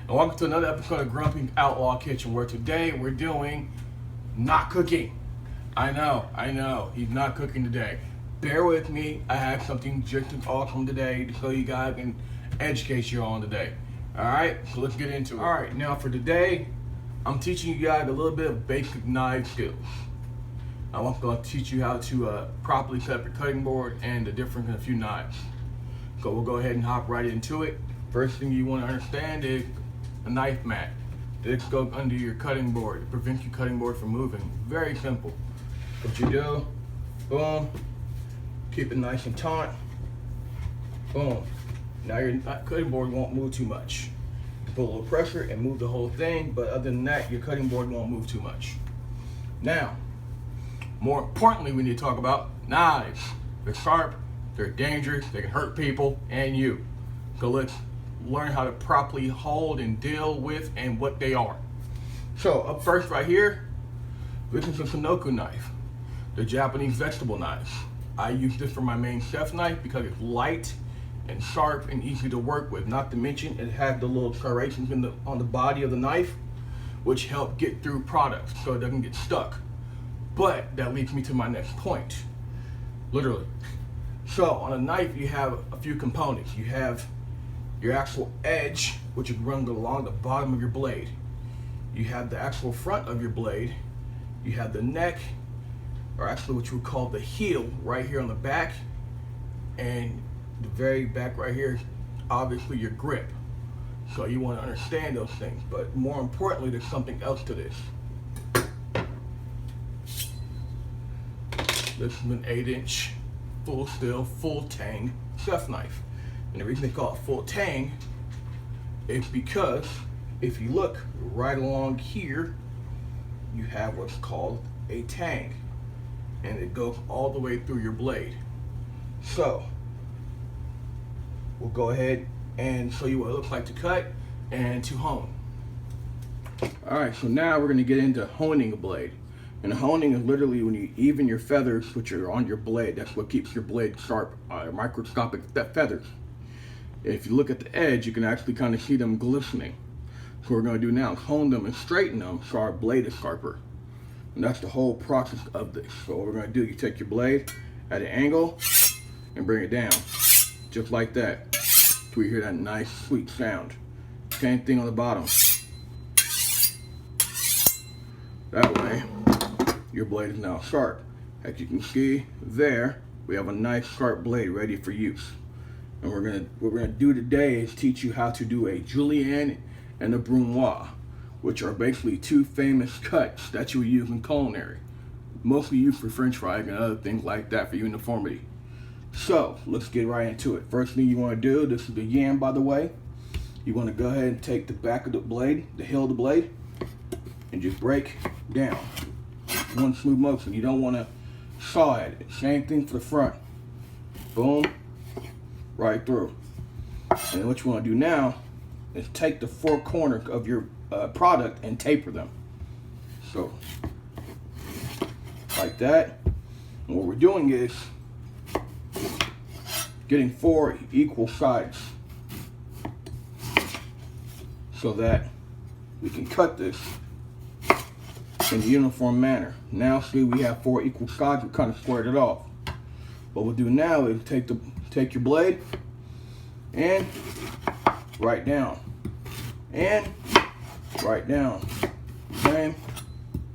and welcome to another episode of Grumpy Outlaw Kitchen, where today we're doing not cooking. I know, he's not cooking today. Bear with me, I have something just as awesome today to show you guys and educate you on today. Alright, so let's get into it. Alright, now for today, I'm teaching you guys a little bit of basic knife skills. I'm going to teach you how to properly set up your cutting board and the difference in a few knives. So we'll go ahead and hop right into it. First thing you want to understand is a knife mat. This goes under your cutting board. It prevents your cutting board from moving. Very simple. What you do, boom, keep it nice and taut, boom. Now your cutting board won't move too much. You put a little pressure and move the whole thing, but other than that, your cutting board won't move too much. Now, more importantly, we need to talk about knives. They're sharp, they're dangerous, they can hurt people and you. So let's learn how to properly hold and deal with and what they are. So up first right here, this is a Sunoco knife, the Japanese vegetable knife. I use this for my main chef knife because it's light and sharp and easy to work with. Not to mention it has the little serrations on the body of the knife, which help get through products so it doesn't get stuck. But that leads me to my next point, literally. So on a knife, you have a few components. You have your actual edge, which is run along the bottom of your blade. You have the actual front of your blade. You have the neck, or actually what you would call the heel, right here on the back. And the very back right here, obviously your grip. So you want to understand those things. But more importantly, there's something else to this. This is an 8-inch full steel, full Tang chef knife. And the reason they call it full Tang is because if you look right along here, you have what's called a Tang. And it goes all the way through your blade. So, we'll go ahead and show you what it looks like to cut and to hone. Alright, so now we're going to get into honing a blade. And honing is literally when you even your feathers, which are on your blade. That's what keeps your blade sharp, microscopic feathers. If you look at the edge, you can actually kind of see them glistening. So what we're going to do now is hone them and straighten them so our blade is sharper. And that's the whole process of this. So what we're going to do, you take your blade at an angle and bring it down. Just like that. So we hear that nice, sweet sound. Same thing on the bottom. That way, your blade is now sharp. As you can see there, we have a nice sharp blade ready for use. And what we're gonna do today is teach you how to do a Julienne and a Brunoise, which are basically two famous cuts that you would use in culinary. Mostly used for French fries and other things like that for uniformity. So let's get right into it. First thing you want to do, this is the yam, by the way. You want to go ahead and take the back of the blade, the heel of the blade, and just break down. One smooth motion. You don't want to saw at it. Same thing for the front. Boom, right through. And what you want to do now is take the four corners of your product and taper them. So, like that. And what we're doing is getting 4 equal sides so that we can cut this in a uniform manner. Now see, we have 4 equal sides. We kind of squared it off. What we'll do now is take your blade and right down and right down. Same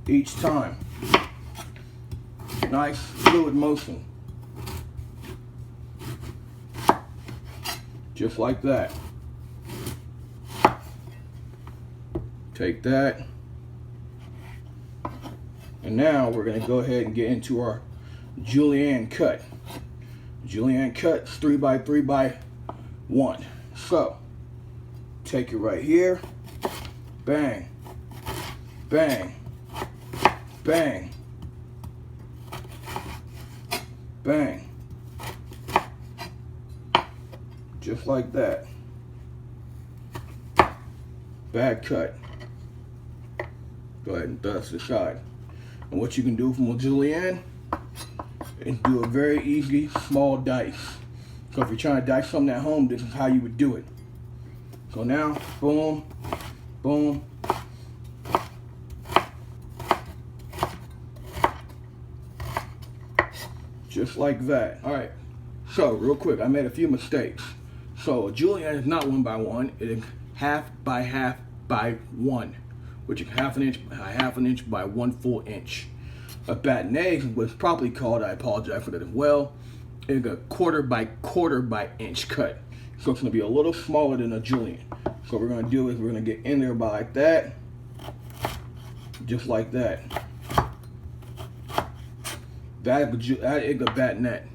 each time. Nice fluid motion. Just like that. Take that. And now we're going to go ahead and get into our Julienne cut. Julienne cut is 3x3x1. So, take it right here. Bang. Bang. Bang. Bang. Just like that. Bad cut. Go ahead and dust the side. And what you can do from a Julienne is do a very easy small dice. So if you're trying to dice something at home, this is how you would do it. So now, boom, Boom. Just like that. All right. So real quick, I made a few mistakes. So Julienne is not 1 by 1. It is half by 1, which is half an inch by 1 full inch. A batonnet was probably called, I apologize for that as well, is a quarter by inch cut. So it's going to be a little smaller than a Julienne. So what we're going to do is we're going to get in there by like that, just like that. That is a batonnet.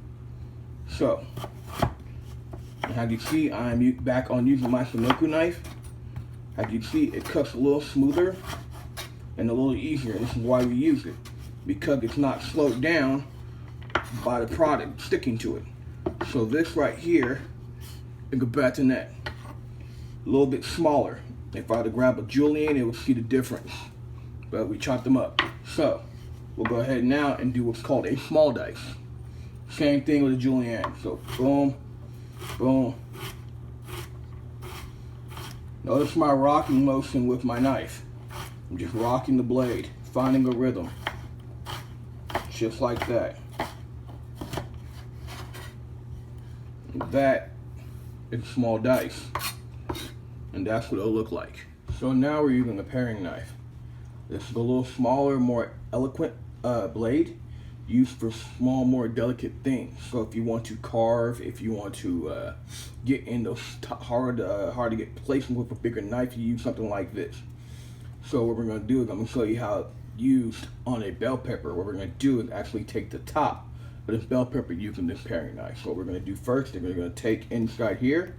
So, as you see, I'm back on using my Sunoco knife. As you see, it cuts a little smoother and a little easier. This is why we use it, because it's not slowed down by the product sticking to it. So this right here is a batonnet, a little bit smaller. If I were to grab a Julienne, it would see the difference, but we chopped them up. So we'll go ahead now and do what's called a small dice. Same thing with a Julienne. So boom, boom. Notice my rocking motion with my knife. I'm just rocking the blade, finding a rhythm. Just like that. That is small dice. And that's what it'll look like. So now we're using a paring knife. This is a little smaller, more eloquent blade used for small, more delicate things. So if you want to carve, if you want to get in those hard to get places with a bigger knife, you use something like this. So what we're going to do is I'm going to show you how it's used on a bell pepper. What we're going to do is actually take the top of this bell pepper using this paring knife. So what we're going to do first is we're going to take inside here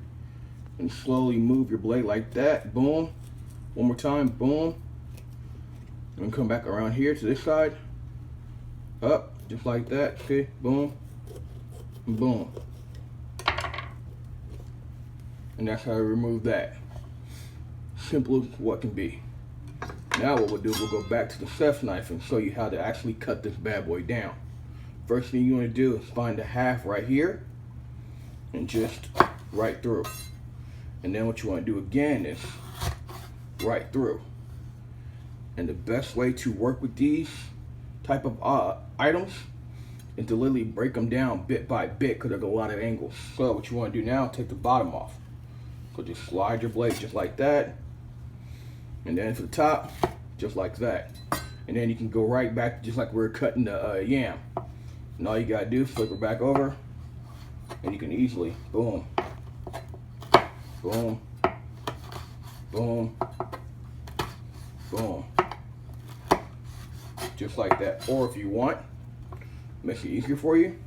and slowly move your blade like that. Boom. One more time. Boom. And come back around here to this side. Up. Just like that. Okay. Boom. And boom. And that's how I remove that. Simple as what can be. Now what we'll do is we'll go back to the chef's knife and show you how to actually cut this bad boy down. First thing you want to do is find the half right here and just right through. And then what you want to do again is right through. And the best way to work with these type of items is to literally break them down bit by bit, because there's a lot of angles. So what you want to do now, take the bottom off. So just slide your blade just like that. And then for the top, just like that. And then you can go right back just like we're cutting the yam. And all you gotta do is flip it back over, and you can easily, boom, boom, boom, boom. Just like that. Or if you want, makes it easier for you,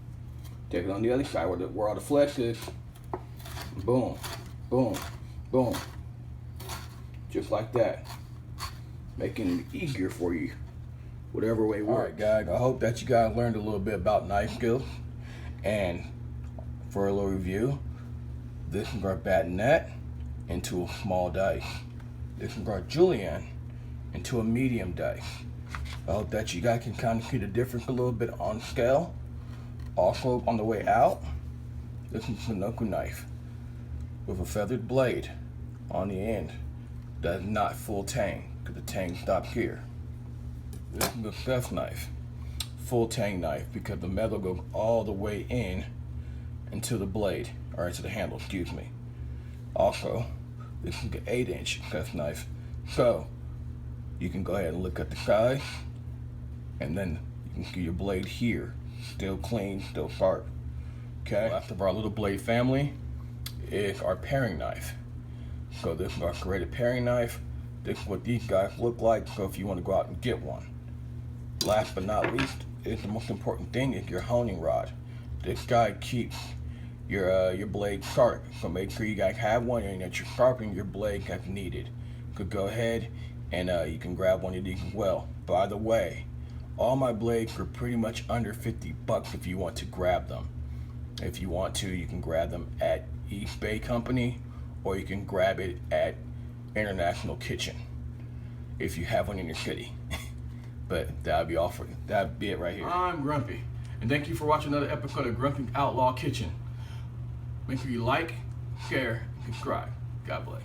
take it on the other side where all the flesh is. Boom, boom, boom. Just like that. Making it easier for you, whatever way works. Alright guys, I hope that you guys learned a little bit about knife skills. And for a little review, this is our batonnet into a small dice. This is our Julienne into a medium dice. I hope that you guys can kind of see the difference a little bit on scale. Also on the way out, this is a Sunoco knife with a feathered blade on the end. That is not full Tang, because the Tang stops here. This is the chef's knife, full Tang knife, because the metal goes all the way in into the blade, or into the handle, excuse me. Also, this is an 8-inch chef's knife, so you can go ahead and look at the size, and then you can see your blade here, still clean, still sharp. Okay, last of our little blade family is our paring knife. So this is our serrated paring knife. This is what these guys look like, so if you want to go out and get one. Last but not least, is the most important thing, is your honing rod. This guy keeps your blade sharp, so make sure you guys have one and that you're sharpening your blade as needed. So go ahead and you can grab one of these as well. By the way, all my blades are pretty much under 50 bucks if you want to grab them. If you want to, you can grab them at East Bay Company, or you can grab it at International Kitchen if you have one in your city. But that'll be all for you. That'll be it right here. I'm Grumpy, and thank you for watching another episode of Grumpy Outlaw Kitchen. Make sure you like, share, and subscribe. God bless.